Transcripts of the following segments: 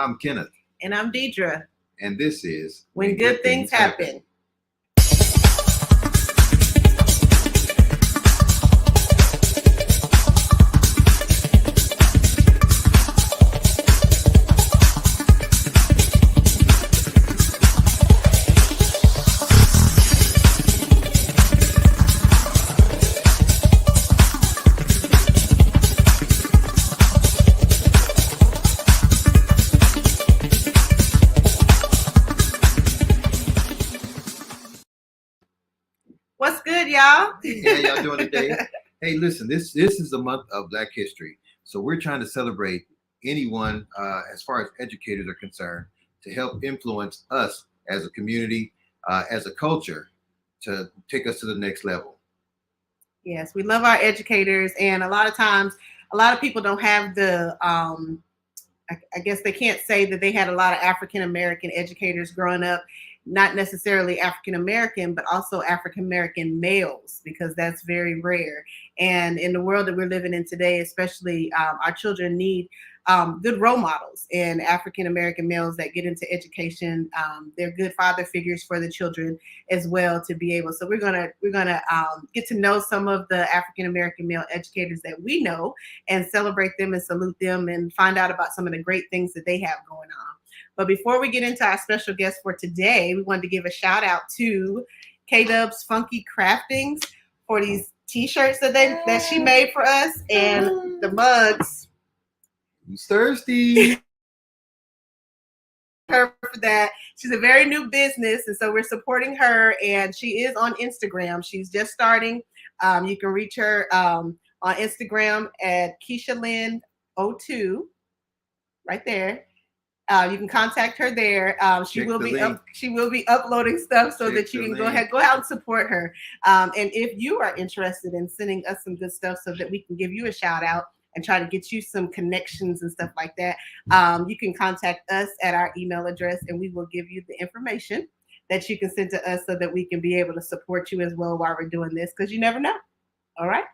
I'm Kenneth. And I'm Deidre. And this is When Good Things Happen. What's good, y'all? How y'all doing today? Hey, listen, this is the month of Black History. So we're trying to celebrate anyone, as far as educators are concerned, to help influence us as a community, as a culture, to take us to the next level. Yes, we love our educators. And a lot of times, a lot of people don't have the, I guess they can't say that they had a lot of African-American educators growing up. Not necessarily African-American, but also African-American males, because that's very rare. And in the world that we're living in today, especially our children need good role models and African-American males that get into education. They're good father figures for the children as well to be able. So we're gonna get to know some of the African-American male educators that we know and celebrate them and salute them and find out about some of the great things that they have going on. But before we get into our special guest for today, we wanted to give a shout out to K-Dub's Funky Craftings for these t-shirts that she made for us and the mugs. Who's thirsty? Her for that. She's a very new business, and so we're supporting her, and she is on Instagram. She's just starting. You can reach her on Instagram at KeishaLynn02 right there. You can contact her there. She will be uploading stuff so that you can go out and support her. And if you are interested in sending us some good stuff so that we can give you a shout out and try to get you some connections and stuff like that, you can contact us at our email address, and we will give you the information that you can send to us so that we can be able to support you as well while we're doing this, because you never know. All right.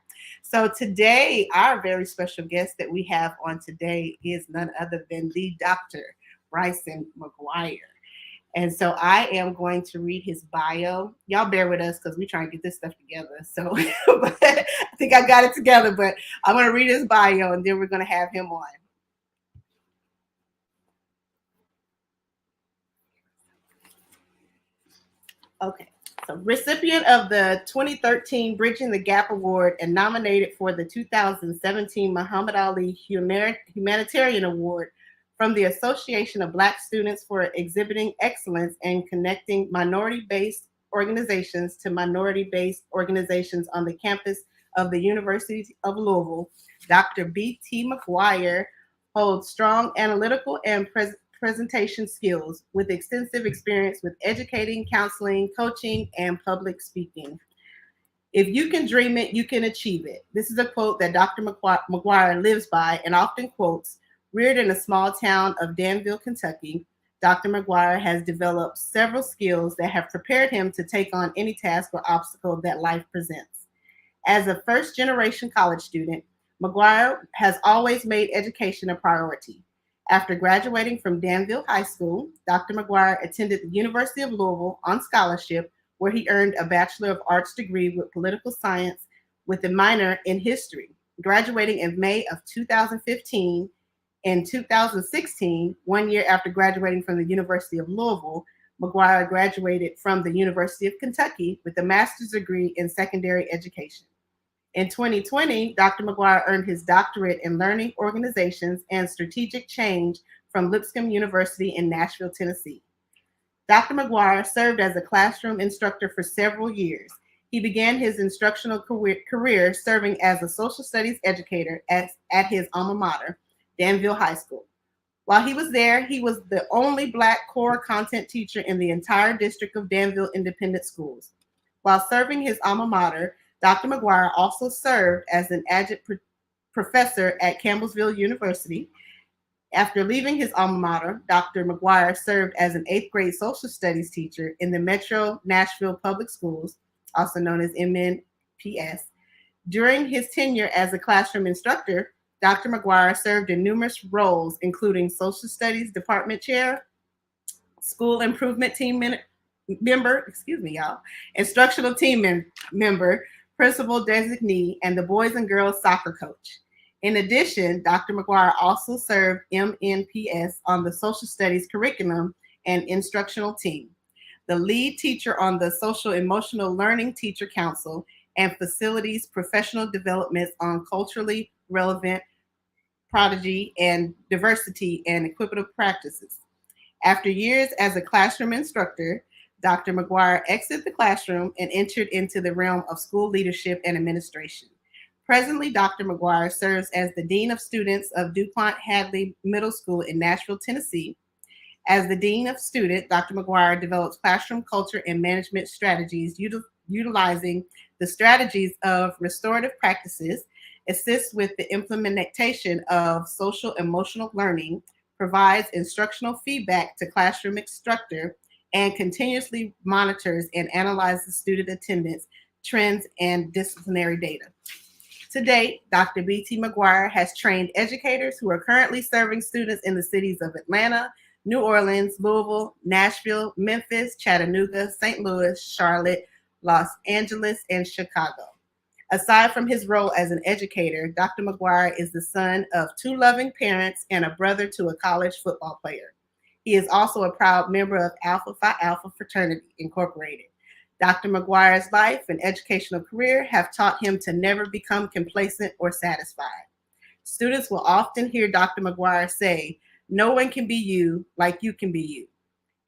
So today, our very special guest that we have on today is none other than the Dr. Bryson McGuire. And so I am going to read his bio. Y'all bear with us because we're trying to get this stuff together. So but I think I got it together, but I'm going to read his bio and then we're going to have him on. Okay. So recipient of the 2013 Bridging the Gap Award and nominated for the 2017 Muhammad Ali Humanitarian Award from the Association of Black Students for exhibiting excellence and connecting minority-based organizations to minority-based organizations on the campus of the University of Louisville, Dr. B.T. McGuire holds strong analytical and presentation skills with extensive experience with educating, counseling, coaching, and public speaking. If you can dream it, you can achieve it. This is a quote that Dr. McGuire lives by and often quotes. Reared in a small town of Danville, Kentucky, Dr. McGuire has developed several skills that have prepared him to take on any task or obstacle that life presents. As a first-generation college student, McGuire has always made education a priority. After graduating from Danville High School, Dr. McGuire attended the University of Louisville on scholarship, where he earned a Bachelor of Arts degree with political science with a minor in history. Graduating in May of 2015, in 2016, 1 year after graduating from the University of Louisville, McGuire graduated from the University of Kentucky with a master's degree in secondary education. In 2020, Dr. McGuire earned his doctorate in learning organizations and strategic change from Lipscomb University in Nashville, Tennessee. Dr. McGuire served as a classroom instructor for several years. He began his instructional career serving as a social studies educator at his alma mater, Danville High School. While he was there, he was the only Black core content teacher in the entire district of Danville Independent Schools. While serving his alma mater, Dr. McGuire also served as an adjunct professor at Campbellsville University. After leaving his alma mater, Dr. McGuire served as an 8th grade social studies teacher in the Metro Nashville Public Schools, also known as MNPS. During his tenure as a classroom instructor, Dr. McGuire served in numerous roles, including Social Studies Department Chair, School Improvement Team member, instructional team member, principal designee, and the boys and girls soccer coach. In addition, Dr. McGuire also served MNPS on the social studies curriculum and instructional team, the lead teacher on the Social Emotional Learning Teacher Council, and facilities professional developments on culturally relevant prodigy and diversity and equitable practices. After years as a classroom instructor, Dr. McGuire exited the classroom and entered into the realm of school leadership and administration. Presently, Dr. McGuire serves as the Dean of Students of DuPont Hadley Middle School in Nashville, Tennessee. As the Dean of Student, Dr. McGuire develops classroom culture and management strategies utilizing the strategies of restorative practices, assists with the implementation of social emotional learning, provides instructional feedback to classroom instructor, and continuously monitors and analyzes student attendance, trends, and disciplinary data. To date, Dr. B.T. McGuire has trained educators who are currently serving students in the cities of Atlanta, New Orleans, Louisville, Nashville, Memphis, Chattanooga, St. Louis, Charlotte, Los Angeles, and Chicago. Aside from his role as an educator, Dr. McGuire is the son of two loving parents and a brother to a college football player. He is also a proud member of Alpha Phi Alpha Fraternity, Incorporated. Dr. McGuire's life and educational career have taught him to never become complacent or satisfied. Students will often hear Dr. McGuire say, "No one can be you like you can be you."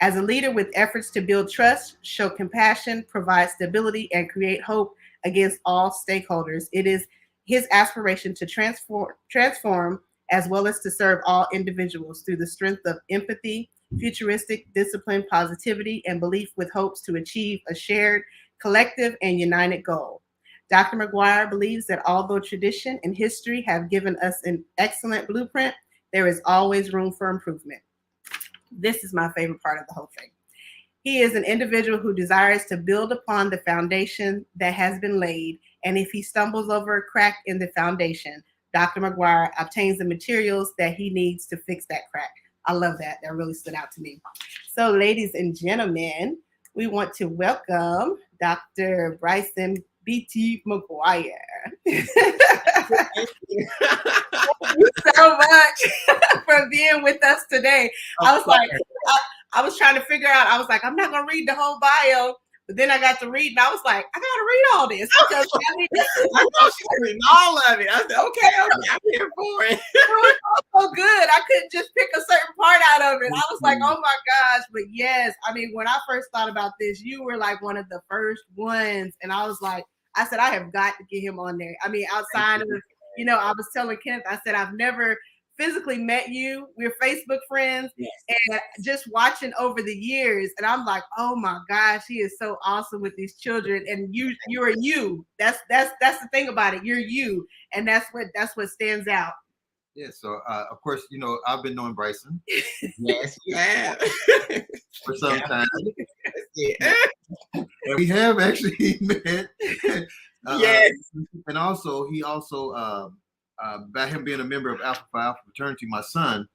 As a leader with efforts to build trust, show compassion, provide stability, and create hope against all stakeholders, it is his aspiration to transform as well as to serve all individuals through the strength of empathy, futuristic discipline, positivity, and belief with hopes to achieve a shared, collective, and united goal. Dr. McGuire believes that although tradition and history have given us an excellent blueprint, there is always room for improvement. This is my favorite part of the whole thing. He is an individual who desires to build upon the foundation that has been laid, and if he stumbles over a crack in the foundation, Dr. McGuire obtains the materials that he needs to fix that crack. I love that. That really stood out to me. So, ladies and gentlemen, we want to welcome Dr. Bryson B.T. McGuire. Thank you so much for being with us today. I was trying to figure out, I was like, I'm not going to read the whole bio. But then I got to read, and I was like, I got to read all this. Because I know she was reading all of it. I said, okay, I'm here for it. It was so good. I couldn't just pick a certain part out of it. I was like, oh my gosh. But yes, I mean, when I first thought about this, you were like one of the first ones. And I was like, I said, I have got to get him on there. I mean, outside of, I was telling Kenneth, I said, I've never physically met you. We're Facebook friends, yes. And just watching over the years, and I'm like, oh my gosh, he is so awesome with these children. And you're you. That's the thing about it. You're you, and that's what stands out. Yeah. So of course, I've been knowing Bryson. Yes, you have. For some time. Yeah. We have actually met. Yes. And also, he also. By him being a member of Alpha Phi Alpha fraternity, my son,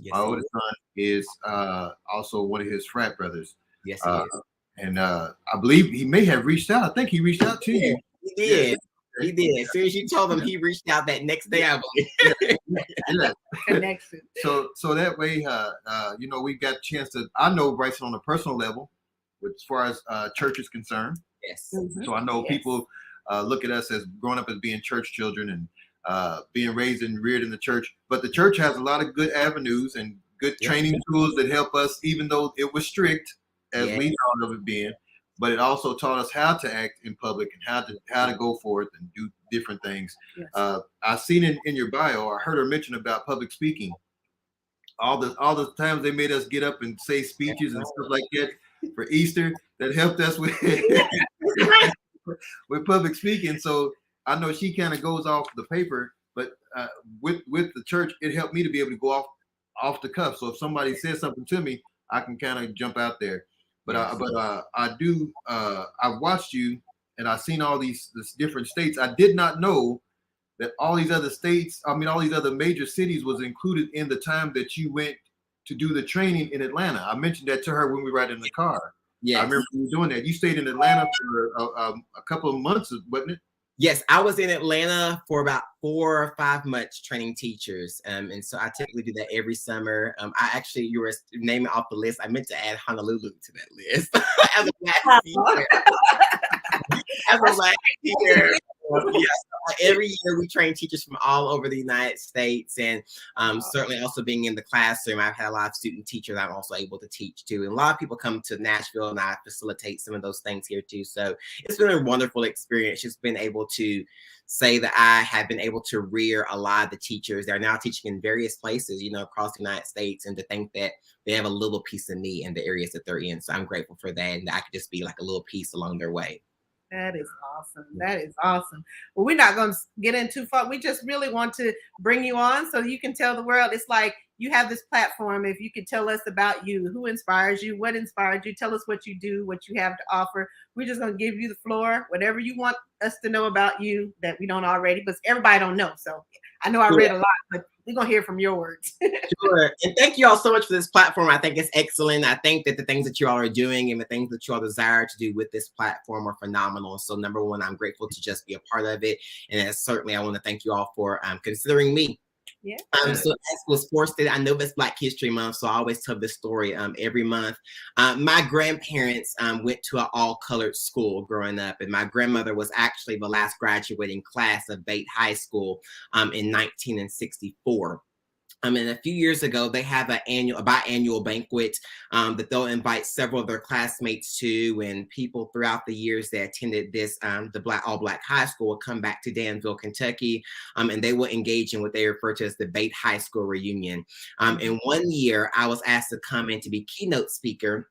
yes, my oldest son, is also one of his frat brothers. Yes, he is. And I believe he may have reached out. I think he reached out to you. He did. Yeah. He did. As soon as you told him, he reached out that next day, I believe. Yeah. Connection. So that way, we got a chance to. I know Bryson on a personal level, as far as church is concerned. Yes. Mm-hmm. So I know people look at us as growing up as being church children and. Being raised and reared in the church, but the church has a lot of good avenues and good training tools that help us, even though it was strict as we thought of it being, but it also taught us how to act in public and how to go forth and do different things. Yes. I seen in your bio, I heard her mention about public speaking. All the times they made us get up and say speeches and stuff like that for Easter, that helped us with with public speaking. So I know she kind of goes off the paper, but with the church, it helped me to be able to go off the cuff. So if somebody says something to me, I can kind of jump out there. But I've watched you, and I've seen all these different states. I did not know that all these other states, I mean, all these other major cities was included in the time that you went to do the training in Atlanta. I mentioned that to her when we were in the car. Yes. I remember you doing that. You stayed in Atlanta for a couple of months, wasn't it? Yes, I was in Atlanta for about 4 or 5 months training teachers. And so I typically do that every summer. I actually, you were naming off the list. I meant to add Honolulu to that list as a last year. As a last year. Every year we train teachers from all over the United States, and certainly also being in the classroom, I've had a lot of student teachers I'm also able to teach too. And a lot of people come to Nashville, and I facilitate some of those things here too. So it's been a wonderful experience. Just been able to say that I have been able to rear a lot of the teachers. They're now teaching in various places, across the United States, and to think that they have a little piece of me in the areas that they're in. So I'm grateful for that, and I could just be like a little piece along their way. That is awesome. That is awesome. Well, we're not going to get in too far. We just really want to bring you on so you can tell the world. It's like you have this platform. If you could tell us about you, who inspires you, what inspired you, tell us what you do, what you have to offer. We're just going to give you the floor, whatever you want us to know about you that we don't already, but everybody don't know. So I know I read a lot, but we're going to hear from your words. Sure. And thank you all so much for this platform. I think it's excellent. I think that the things that you all are doing and the things that you all desire to do with this platform are phenomenal. So number one, I'm grateful to just be a part of it. And certainly I want to thank you all for considering me. Yeah. So as was forced, I know it's Black History Month, so I always tell this story every month. My grandparents went to an all-colored school growing up, and my grandmother was actually the last graduating class of Bate High School in 1964. And a few years ago, they have a biannual banquet that they'll invite several of their classmates to, and people throughout the years that attended this, the all-Black high school will come back to Danville, Kentucky, and they will engage in what they refer to as the Bate High School reunion. And one year, I was asked to come in to be keynote speaker.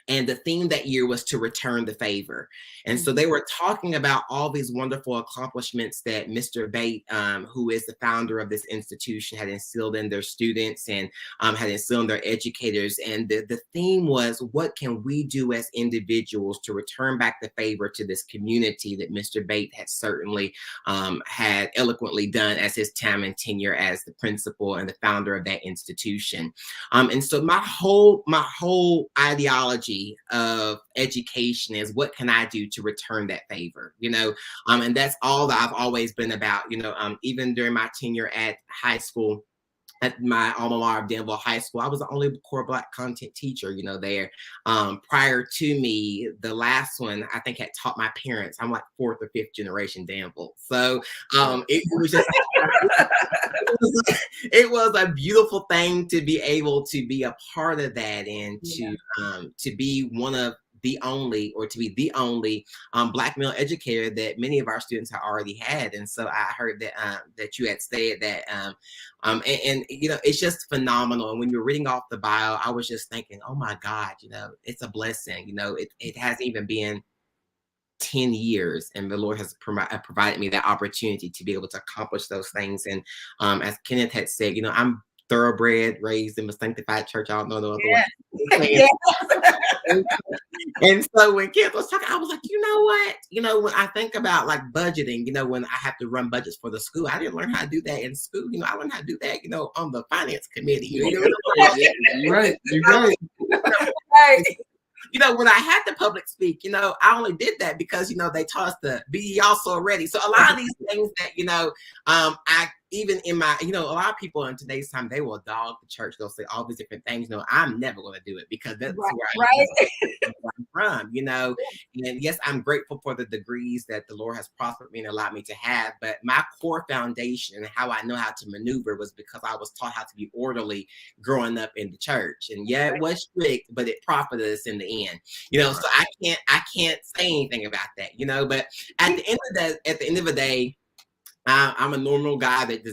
And the theme that year was to return the favor. And so they were talking about all these wonderful accomplishments that Mr. Bate, who is the founder of this institution, had instilled in their students and had instilled in their educators. And the theme was, what can we do as individuals to return back the favor to this community that Mr. Bate had certainly had eloquently done as his time and tenure as the principal and the founder of that institution. And so my whole ideology of education is, what can I do to return that favor, and that's all that I've always been about, even during my tenure at high school. At my alma mater of Danville High School, I was the only core Black content teacher, there. Prior to me, the last one I think had taught my parents. I'm like 4th or 5th generation Danville. So it was just it was a beautiful thing to be able to be a part of that, and to be one of the only, or to be the only Black male educator that many of our students have already had. And so I heard that that you had said that, and it's just phenomenal. And when you're reading off the bio, I was just thinking, oh my God, it's a blessing. It hasn't even been 10 years, and the Lord has provided me that opportunity to be able to accomplish those things. And as Kenneth had said, I'm thoroughbred, raised in a sanctified church. I don't know no other way. And so when Kenneth was talking, I was like, you know what? When I think about like budgeting, when I have to run budgets for the school, I didn't learn how to do that in school. I learned how to do that, on the finance committee. You're right. You're right. Right. When I had to public speak, I only did that because, they taught us to be also ready. So a lot of these things that, I even in my, a lot of people in today's time, they will dog the church. They'll say all these different things. I'm never going to do it because that's where I'm from, And yes, I'm grateful for the degrees that the Lord has prospered me and allowed me to have. But my core foundation and how I know how to maneuver was because I was taught how to be orderly growing up in the church. And it was strict, but it profited us in the end. So I can't say anything about that, But at the end of the day, I'm a normal guy that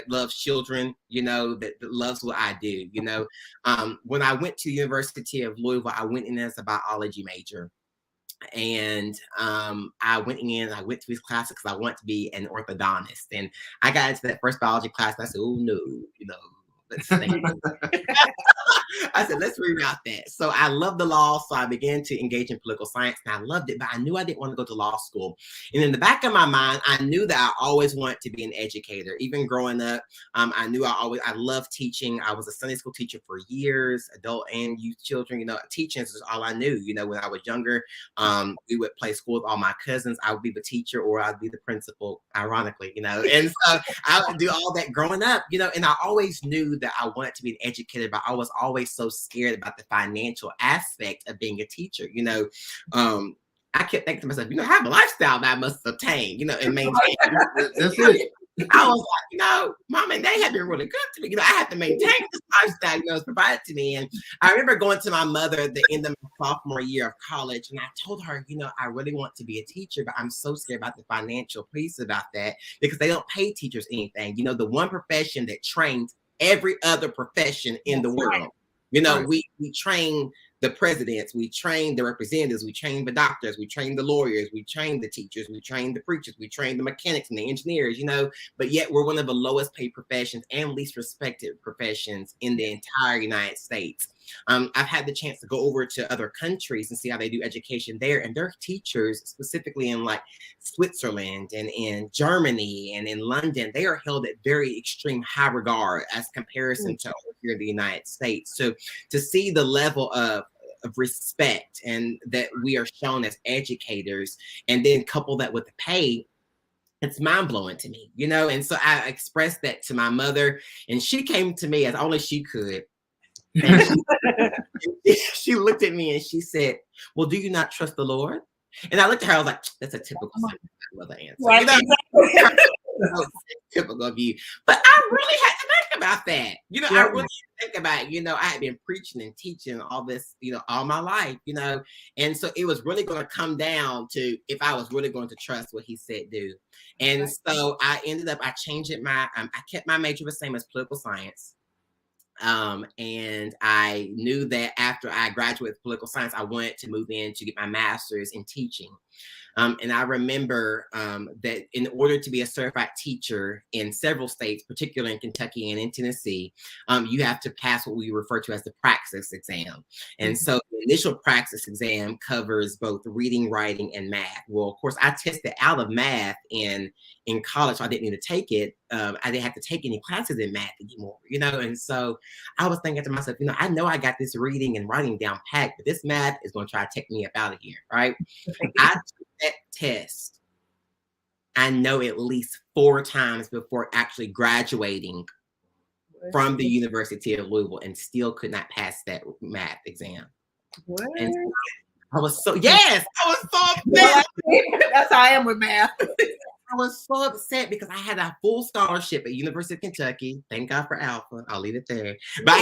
loves children, that loves what I do, When I went to the University of Louisville, I went in as a biology major. And I went to these classes because I want to be an orthodontist. And I got into that first biology class and I said, oh no, let's think. I said, let's reroute that. So I love the law. So I began to engage in political science and I loved it, but I knew I didn't want to go to law school. And in the back of my mind, I knew that I always wanted to be an educator. Even growing up, I knew I loved teaching. I was a Sunday school teacher for years, adult and youth children. Teaching is all I knew. When I was younger, we would play school with all my cousins. I would be the teacher or I'd be the principal, ironically, And so I would do all that growing up, and I always knew that I wanted to be an educator, but I was always so scared about the financial aspect of being a teacher. I kept thinking to myself, I have a lifestyle that I must obtain, and maintain. That's it. I was like, Mom and Dad have been really good to me. I have to maintain this lifestyle, it's provided to me. And I remember going to my mother at the end of my sophomore year of college, and I told her, I really want to be a teacher, but I'm so scared about the financial piece about that because they don't pay teachers anything. The one profession that trains every other profession in the world. We train the presidents, we train the representatives, we train the doctors, we train the lawyers, we train the teachers, we train the preachers, we train the mechanics and the engineers, but yet we're one of the lowest paid professions and least respected professions in the entire United States. I've had the chance to go over to other countries and see how they do education there, and their teachers, specifically in like Switzerland and in Germany and in London, they are held at very extreme high regard as comparison to over here in the United States. So to see the level of respect and that we are shown as educators, and then couple that with the pay, it's mind-blowing to me, and so I expressed that to my mother, and she came to me as only she could. And she looked at me and she said, well, do you not trust the Lord? And I looked at her, I was like, that's a typical mother answer. Right. Typical of you. But I really had to think about that. I really had to think about it. I had been preaching and teaching all this, all my life, and so it was really going to come down to if I was really going to trust what he said do. And so I changed it. I kept my major the same as political science. And I knew that after I graduated with political science, I wanted to move in to get my master's in teaching. And I remember that in order to be a certified teacher in several states, particularly in Kentucky and in Tennessee, you have to pass what we refer to as the praxis exam. And so the initial praxis exam covers both reading, writing, and math. Well, of course, I tested out of math in college, so I didn't need to take it. I didn't have to take any classes in math anymore, and so I was thinking to myself, I know I got this reading and writing down packed, but this math is going to try to take me up out of here, right? I took that test, I know at least 4 times before actually graduating from the University of Louisville and still could not pass that math exam. What? And I was so upset. That's how I am with math. I was so upset because I had a full scholarship at University of Kentucky. Thank God for Alpha. I'll leave it there. But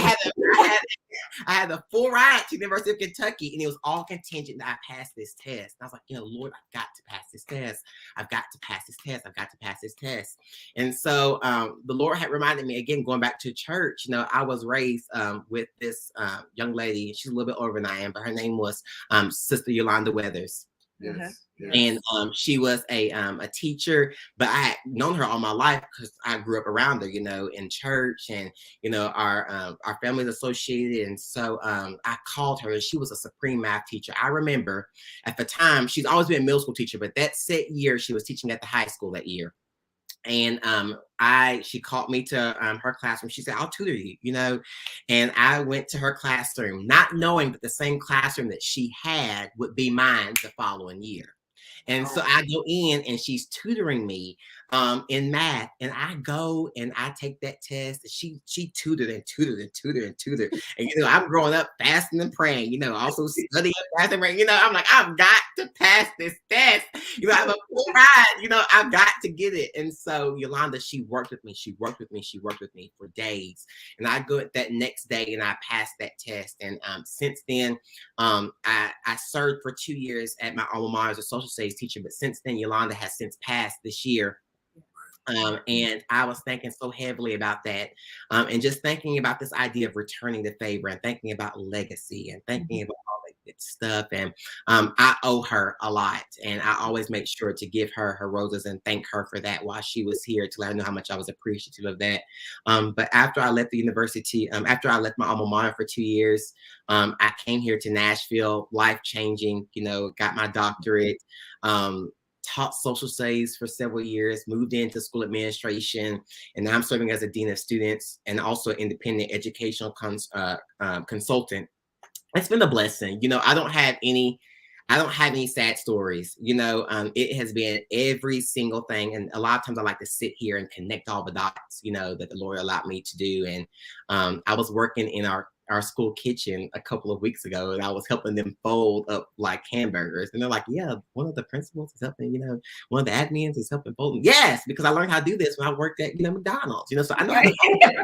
I had a full ride to University of Kentucky, and it was all contingent that I passed this test. And I was like, Lord, I've got to pass this test. I've got to pass this test. I've got to pass this test. And so the Lord had reminded me, again, going back to church, I was raised with this young lady. She's a little bit older than I am, but her name was Sister Yolanda Weathers. Yes. And she was a teacher, but I had known her all my life because I grew up around her, in church, and our family's associated. And so I called her, and she was a supreme math teacher. I remember at the time, she's always been a middle school teacher, but that set year she was teaching at the high school that year. And she called me to her classroom. She said, I'll tutor you, and I went to her classroom, not knowing that the same classroom that she had would be mine the following year. And so I go in and she's tutoring me in math, and I go and I take that test. She tutored and tutored and tutored and tutored. And I'm growing up fasting and praying, also studying, fasting, praying. I'm like, I've got to pass this test. I have a full ride. I've got to get it. And so Yolanda, she worked with me. She worked with me for days. And I go that next day and I passed that test. And since then, I served for 2 years at my alma mater as a social studies teacher. But since then, Yolanda has since passed this year. And I was thinking so heavily about that, and just thinking about this idea of returning the favor, and thinking about legacy, and thinking about all that stuff. And I owe her a lot. And I always make sure to give her her roses and thank her for that while she was here, to let her know how much I was appreciative of that. But after I left the university, after I left my alma mater for 2 years, I came here to Nashville, life-changing, got my doctorate, taught social studies for several years, moved into school administration, and now I'm serving as a dean of students and also independent educational consultant. It's been a blessing. I don't have any sad stories. It has been every single thing. And a lot of times I like to sit here and connect all the dots, that the Lord allowed me to do. And I was working in our school kitchen a couple of weeks ago, and I was helping them fold up like hamburgers. And they're like, yeah, one of the principals is helping, one of the admins is helping fold them. Yes, because I learned how to do this when I worked at, McDonald's, so I know right.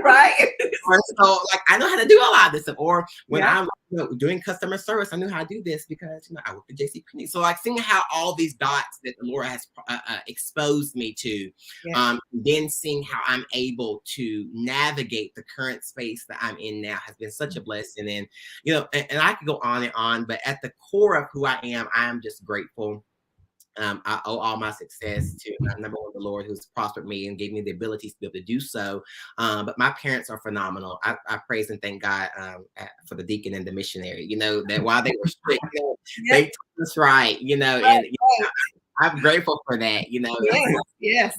Right. So like, I know how to do a lot of this stuff. Or when I'm doing customer service, I knew how to do this because, I worked at JCPenney. So like seeing how all these dots that the Lord has exposed me to, then seeing how I'm able to navigate the current space that I'm in now has been such a blessing. And, and I could go on and on, but at the core of who I am just grateful. I owe all my success to number one, the Lord, who's prospered me and gave me the abilities to be able to do so. But my parents are phenomenal. I praise and thank God for the deacon and the missionary, that while they were strict, they taught us right, and I'm grateful for that, Yes.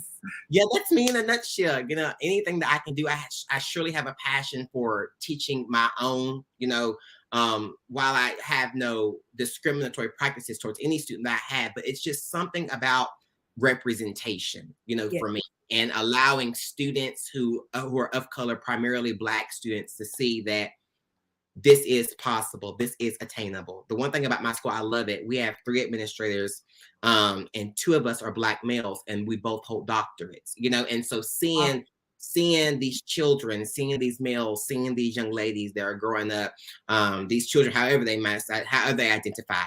Yeah, that's me in a nutshell. Anything that I can do, I surely have a passion for teaching my own, while I have no discriminatory practices towards any student that I have, but it's just something about representation, for me, and allowing students who are of color, primarily Black students, to see that this is possible. This is attainable. The one thing about my school, I love it. We have 3 administrators, and 2 of us are Black males, and we both hold doctorates, and so seeing these children, seeing these males, seeing these young ladies that are growing up, these children, however they identify,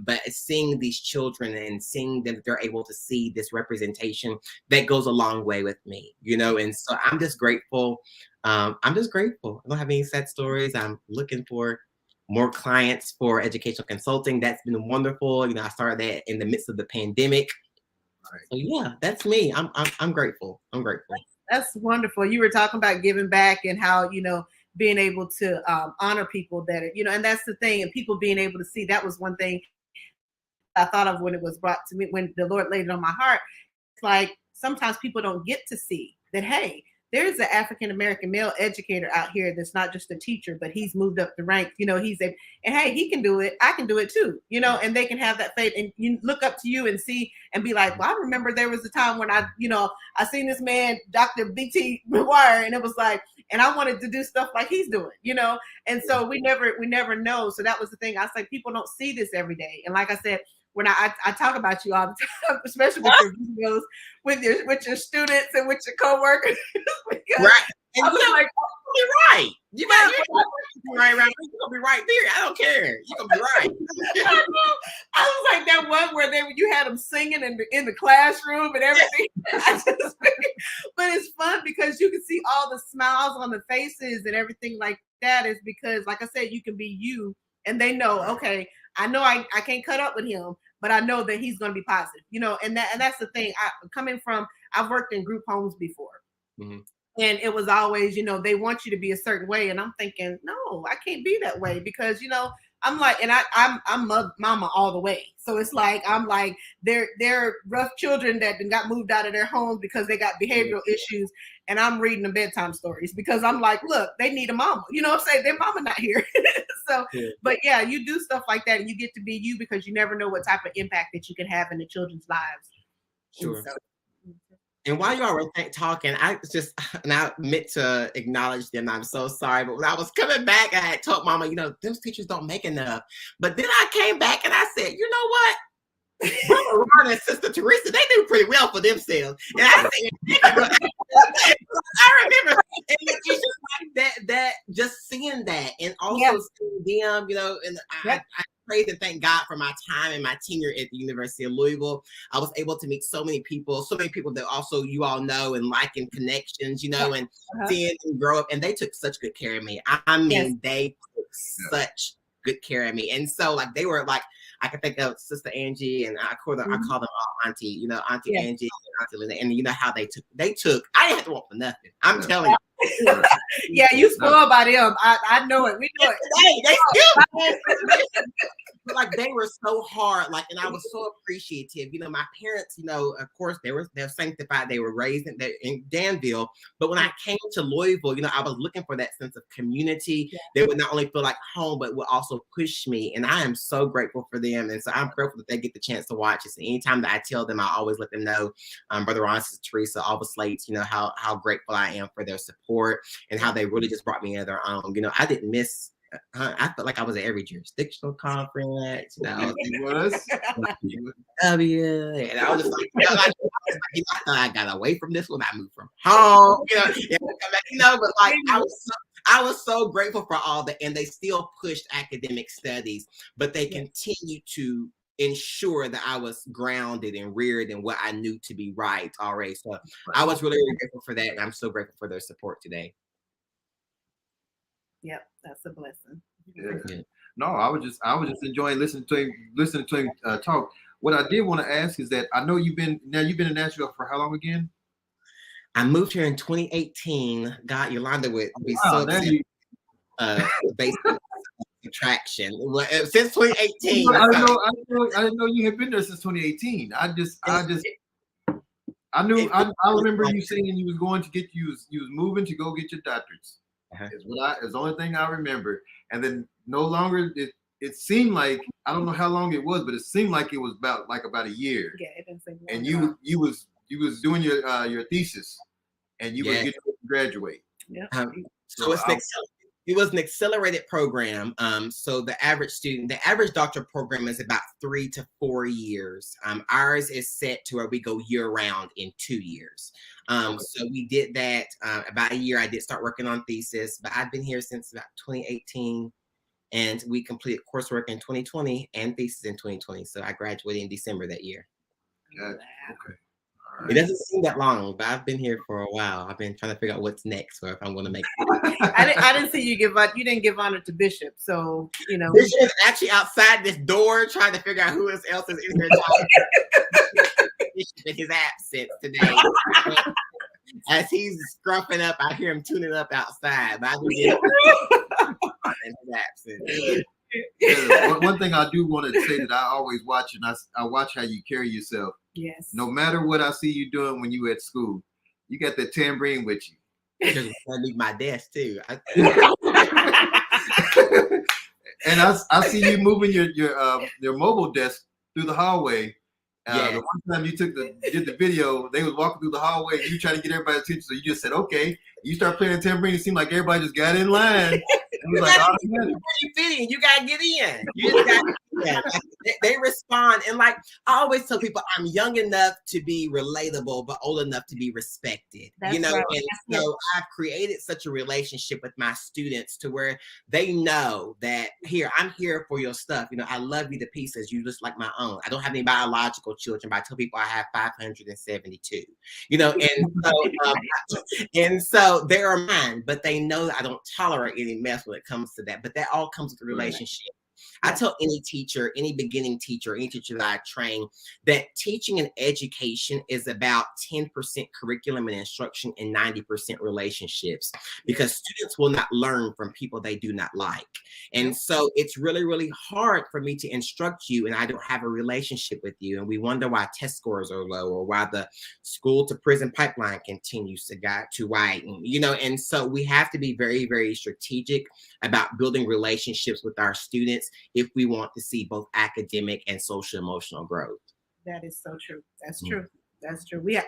but seeing these children and seeing them, they're able to see this representation, that goes a long way with me, and so I'm just grateful. I don't have any sad stories. I'm looking for more clients for educational consulting. That's been wonderful. I started that in the midst of the pandemic. Right. So yeah, that's me. I'm grateful. That's wonderful. You were talking about giving back and how, being able to honor people that, and that's the thing, and people being able to see. That was one thing I thought of when it was brought to me, when the Lord laid it on my heart. It's like sometimes people don't get to see that, hey, there's an African-American male educator out here that's not just a teacher, but he's moved up the ranks. And hey, he can do it. I can do it too, and they can have that faith, and you look up to you and see and be like, well, I remember there was a time when I seen this man, Dr. B.T. McGuire, and it was like, and I wanted to do stuff like he's doing, and so we never know. So that was the thing. I was like, people don't see this every day. And like I said, when I talk about you all the time, especially with your videos, with your students and with your coworkers. Right. And you're like, you're right. You're right around. You're gonna be right there. I don't care. You're gonna be right. I was like that one where you had them singing in the classroom and everything. But it's fun because you can see all the smiles on the faces and everything like that. Is because, like I said, you can be you, and they know, okay, I know I can't cut up with him, but I know that he's going to be positive, and that's the thing. I've worked in group homes before. Mm-hmm. And it was always, they want you to be a certain way. And I'm thinking, no, I can't be that way because, I'm like, and I'm mama all the way. So it's like, I'm like, they're rough children that got moved out of their homes because they got behavioral issues. And I'm reading them bedtime stories because I'm like, look, they need a mama. You know what I'm saying? Their mama not here. So, but yeah, you do stuff like that and you get to be you because you never know what type of impact that you can have in the children's lives. Sure. And while you all were talking, I meant to acknowledge them. I'm so sorry. But when I was coming back, I had told Mama, those teachers don't make enough. But then I came back and I said, you know what? Brother Ron and Sister Teresa, they do pretty well for themselves. And I remember, and it's just like that, just seeing that, and also seeing them, and I praise and thank God for my time and my tenure at the University of Louisville. I was able to meet so many people that also you all know and like and connections, and seeing them grow up. And they took such good care of me. I mean, they took such good care of me. And so like they were like, I can think of Sister Angie, and I call them all Auntie, you know, Auntie Angie and Auntie Linda, and you know how they took. I didn't have to walk for nothing. I'm telling you. Yeah, you spoiled by them. I know it. We know it. They still like they were so hard, like, and I was so appreciative. You know, my parents, you know, of course, they're sanctified. They were raised in Danville, but when I came to Louisville, you know, I was looking for that sense of community. Yeah. They would not only feel like home, but would also push me, and I am so grateful for them. And so I'm grateful that they get the chance to watch this. And anytime that I tell them, I always let them know, Brother Ron, Sister Teresa, all the Slates, you know, how grateful I am for their support and how they really just brought me into their own. You know, I didn't miss. I felt like I was at every jurisdictional conference. You know, W, and I was just like, you know, I thought I got away from this when I moved from home. You know, but like I was so grateful for all that, and they still pushed academic studies, but they continue to ensure that I was grounded and reared in what I knew to be right already. So I was really, really grateful for that, and I'm so grateful for their support today. Yep, that's a blessing. Yeah. No, I was just enjoying listening to him talk. What I did want to ask is that I know you've been in Nashville for how long again? I moved here in 2018. God, Yolanda would be so upset. Based on attraction. Since 2018. I didn't know you had been there since 2018. I remember you saying you was going to you was moving to go get your doctorates. It's the only thing I remember. And then no longer it seemed like, I don't know how long it was, but it seemed like it was about a year. Yeah, it didn't seem long. And you was doing your thesis, and you were getting to graduate. Yeah. So it was an accelerated program. So the average doctorate program is about 3 to 4 years. Ours is set to where we go year round in 2 years. So we did that about a year. I did start working on thesis, but I've been here since about 2018, and we completed coursework in 2020 and thesis in 2020. So I graduated in December that year. Gotcha. Okay. Right. It doesn't seem that long, but I've been here for a while. I've been trying to figure out what's next, or if I'm going to make it. I didn't see you you didn't give honor to Bishop, so you know. Bishop is actually outside this door trying to figure out who else is in here. Bishop in his absence today. As he's scruffing up, I hear him tuning up outside. But I do in his absence. Yeah, one thing I do want to say that I always watch, and I watch how you carry yourself. Yes. No matter what I see you doing when you at school, you got that tambourine with you. Because I leave my desk too. And I see you moving your mobile desk through the hallway. The one time you did the video, they was walking through the hallway, and you trying to get everybody's attention, so you just said, "Okay." You start playing the tambourine. It seemed like everybody just got in line. You gotta get in. You just gotta get in. They respond, and like I always tell people, I'm young enough to be relatable, but old enough to be respected. That's right. And so I've created such a relationship with my students to where they know that I'm here for your stuff. You know, I love you to pieces. You just like my own. I don't have any biological children, but I tell people I have 572. You know, and so they are mine, but they know that I don't tolerate any mess when it comes to that. But that all comes with the relationship. I tell any teacher, any beginning teacher, any teacher that I train, that teaching and education is about 10% curriculum and instruction and 90% relationships, because students will not learn from people they do not like. And so it's really, really hard for me to instruct you and I don't have a relationship with you. And we wonder why test scores are low, or why the school to prison pipeline continues to widen, you know. And so we have to be very, very strategic about building relationships with our students if we want to see both academic and social emotional growth. That is so true. That's true. That's true. I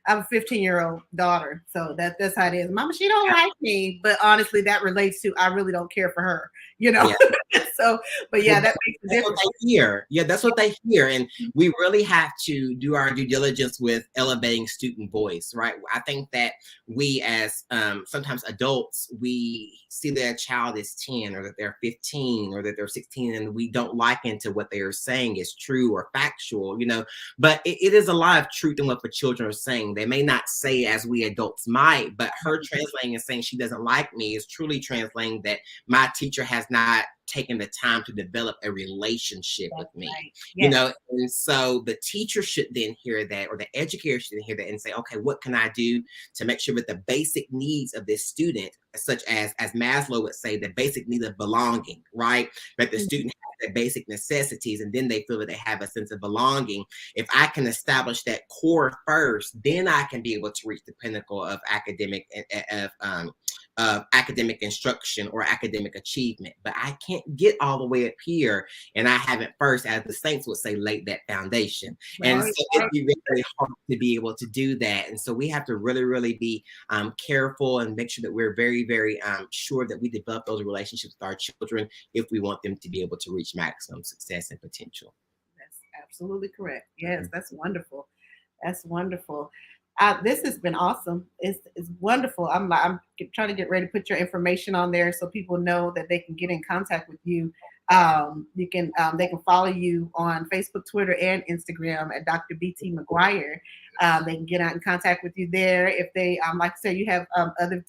have a 15-year-old daughter, so that's how it is. Mama, she don't like me, but honestly, that relates to I really don't care for her, you know. Yeah. So, but yeah, that makes a difference. That's what they hear. Yeah, that's what they hear, and we really have to do our due diligence with elevating student voice, right? I think that we, as sometimes adults, we see that a child is 10, or that they're 15, or that they're 16, and we don't liken to what they are saying is true or factual, you know. But it is a lot of truth in what the children are saying. They may not say as we adults might, but her translating and saying she doesn't like me is truly translating that my teacher has not taken the time to develop a relationship with me. Right. You Yes. know, and so the teacher should then hear that, or the educator should then hear that and say, okay, what can I do to make sure that the basic needs of this student, such as Maslow would say, the basic need of belonging, right? That the student has the basic necessities, and then they feel that they have a sense of belonging. If I can establish that core first, then I can be able to reach the pinnacle of academic academic instruction or academic achievement. But I can't get all the way up here, and I haven't first, as the saints would say, laid that foundation. And so it'd be very hard to be able to do that. And so we have to really, really be careful and make sure that we're very, very sure that we develop those relationships with our children if we want them to be able to reach maximum success and potential. That's absolutely correct. Yes, that's wonderful. That's wonderful. This has been awesome. It's wonderful. I'm trying to get ready to put your information on there so people know that they can get in contact with you. They can follow you on Facebook, Twitter, and Instagram at Dr. BT McGuire. They can get out in contact with you there. If they, like I said, you have other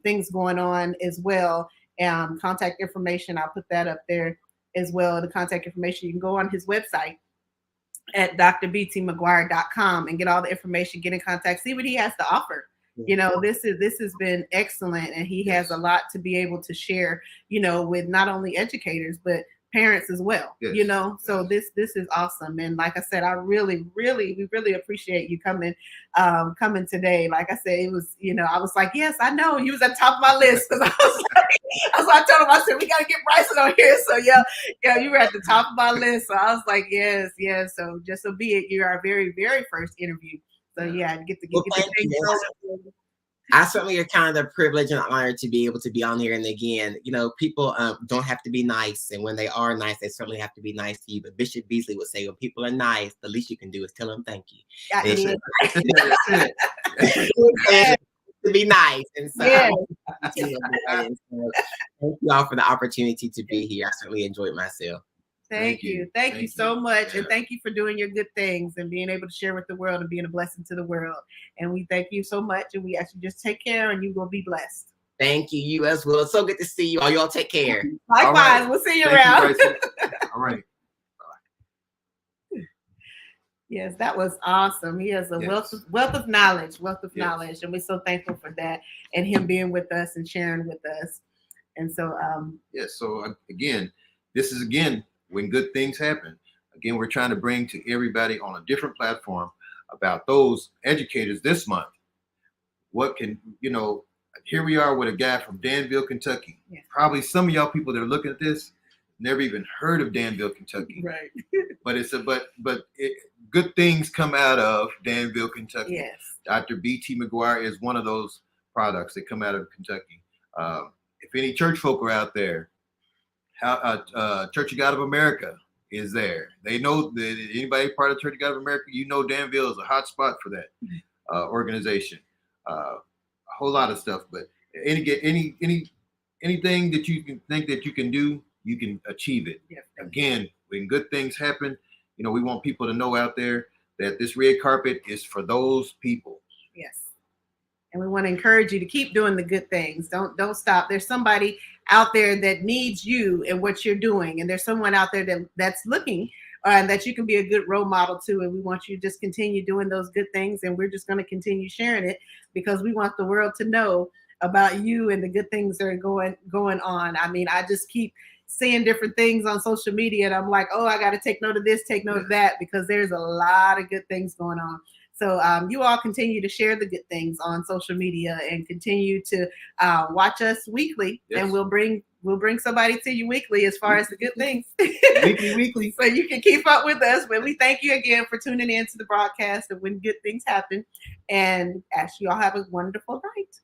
things going on as well. Contact information, I'll put that up there as well. The contact information, you can go on his website at drbtmcguire.com and get all the information, get in contact, see what he has to offer. You know, this has been excellent, and he has a lot to be able to share, you know, with not only educators but parents as well. Yes. You know, so this is awesome. And like I said, we really appreciate you coming today. Like I said, it was, you know, I was like, yes, I know you was at the top of my list, because I told him, I said, we got to get Bryson on here. So yeah, you were at the top of my list. So I was like, yes. So just so be it, you're our very, very first interview. So yeah, get I certainly are kind of privileged and honored to be able to be on here. And again, you know, people don't have to be nice. And when they are nice, they certainly have to be nice to you. But Bishop Beasley would say, when people are nice, the least you can do is tell them thank you. To be nice. And so, thank you all for the opportunity to be here. I certainly enjoyed myself. Thank you so much. And thank you for doing your good things and being able to share with the world and being a blessing to the world. And we thank you so much. And we ask you just take care, and you will be blessed. Thank you. You as well. It's so good to see you all. Y'all take care. Likewise. Right. We'll see you around. All right. Yes, that was awesome. He has a wealth of knowledge. And we're so thankful for that, and him being with us and sharing with us. And so, so again, this is when good things happen. Again, we're trying to bring to everybody on a different platform about those educators this month. What can, you know, here we are with a guy from Danville, Kentucky. Yeah. Probably some of y'all people that are looking at this never even heard of Danville, Kentucky. Right. But good things come out of Danville, Kentucky. Yes. Dr. BT McGuire is one of those products that come out of Kentucky. If any church folk are out there, Church of God of America is there. They know that anybody part of Church of God of America, you know, Danville is a hot spot for that organization. A whole lot of stuff, but anything that you can think that you can do, you can achieve it. Yeah. Again, when good things happen, you know, we want people to know out there that this red carpet is for those people. Yes. And we want to encourage you to keep doing the good things. Don't stop. There's somebody out there that needs you and what you're doing. And there's someone out there that's looking and that you can be a good role model to. And we want you to just continue doing those good things. And we're just going to continue sharing it because we want the world to know about you and the good things that are going on. I mean, I just keep seeing different things on social media and I'm like, oh, I got to take note of this, take note of that, because there's a lot of good things going on. So you all continue to share the good things on social media and continue to watch us weekly. Yes. And we'll bring somebody to you weekly as far as the good things. weekly. So you can keep up with us. But we thank you again for tuning in to the broadcast of When Good Things Happen. And ask you all have a wonderful night.